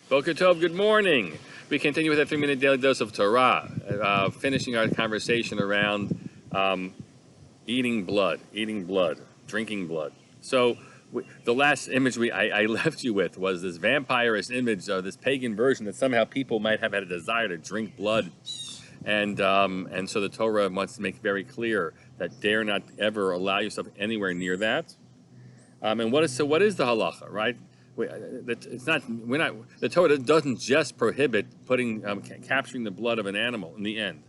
Boker Tov, good morning. We continue with a 3-minute daily dose of Torah, finishing our conversation around eating blood, drinking blood. So the last image I left you with was this vampirist image of this pagan version that somehow people might have had a desire to drink blood. And so the Torah wants to make very clear that dare not ever allow yourself anywhere near that. And what is the halacha, right? The Torah doesn't just prohibit capturing the blood of an animal in the end,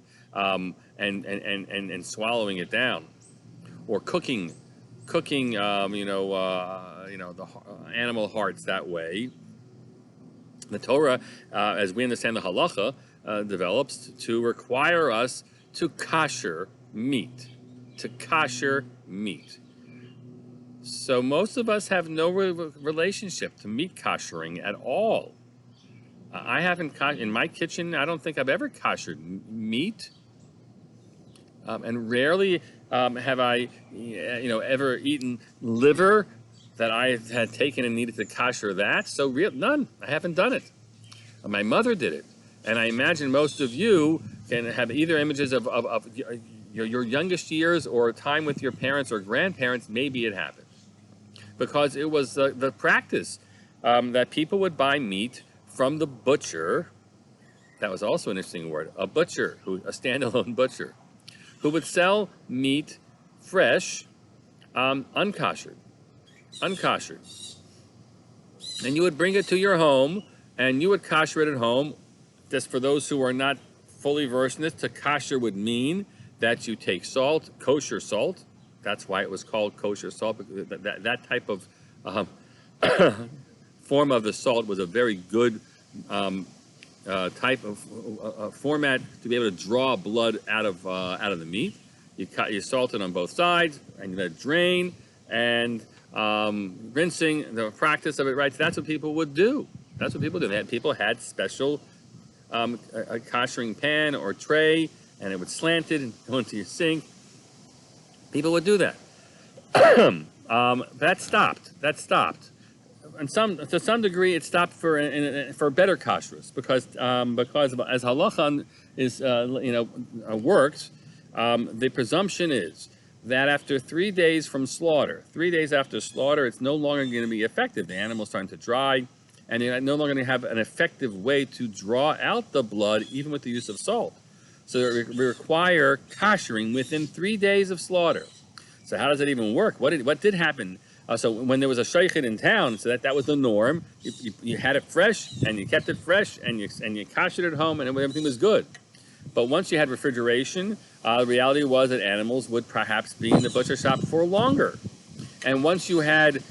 and swallowing it down, or cooking the animal hearts that way. The Torah, as we understand the halacha, develops to require us to kasher meat, So most of us have no relationship to meat kashering at all. I haven't, in my kitchen, I don't think I've ever kashered meat. And rarely have I, ever eaten liver that I had taken and needed to kasher that. So none, I haven't done it. My mother did it. And I imagine most of you can have either images of your youngest years or time with your parents or grandparents. Maybe it happened. Because it was the practice that people would buy meat from the butcher. That was also an interesting word, a standalone butcher, who would sell meat fresh, unkoshered. And you would bring it to your home, and you would kasher it at home. Just for those who are not fully versed in this, to kasher would mean that you take salt, kosher salt. That's why it was called kosher salt, because that type of form of the salt was a very good type of format to be able to draw blood out of the meat. You salt it on both sides, and you let it drain, and rinsing, the practice of it, right? So that's what people would do. People had special a koshering pan or tray, and it would slant it and go into your sink. People would do that. That stopped. And to some degree, it stopped for better kashrus, because as halacha is works, the presumption is that after 3 days from slaughter, 3 days after slaughter, it's no longer going to be effective. The animal's starting to dry, and you're no longer going to have an effective way to draw out the blood, even with the use of salt. So we require koshering within 3 days of slaughter. So how does it even work? What did happen? So when there was a shaykhid in town, so that was the norm. You had it fresh, and you kept it fresh, and you kashered it at home, and everything was good. But once you had refrigeration, the reality was that animals would perhaps be in the butcher shop for longer. And once you had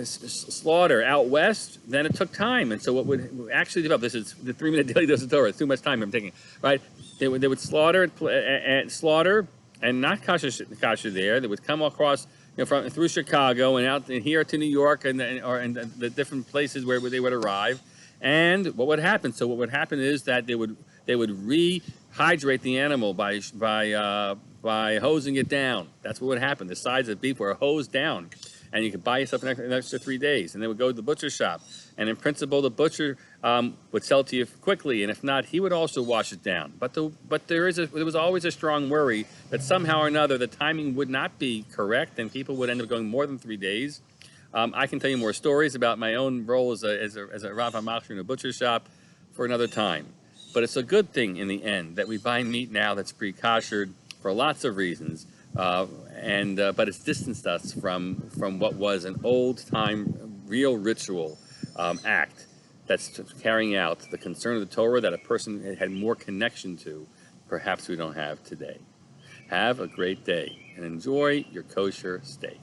slaughter out west, then it took time. And so what would actually develop, this is the 3-minute daily dose of Torah, it's too much time I'm taking, right? They would slaughter and not kasher there. They would come across through Chicago and out here to New York and the different places where they would arrive. And what would happen? So what would happen is that they would rehydrate the animal by hosing it down. That's what would happen. The sides of beef were hosed down, and you could buy yourself an extra 3 days. And they would go to the butcher shop, and in principle, the butcher would sell to you quickly, and if not, he would also wash it down. But there was always a strong worry that somehow or another the timing would not be correct, and people would end up going more than 3 days. I can tell you more stories about my own role as a Rav HaMachshir in a butcher shop for another time. But it's a good thing in the end that we buy meat now that's pre-koshered for lots of reasons. But it's distanced us from what was an old-time real ritual act that's carrying out the concern of the Torah that a person had more connection to, perhaps we don't have today. Have a great day and enjoy your kosher steak.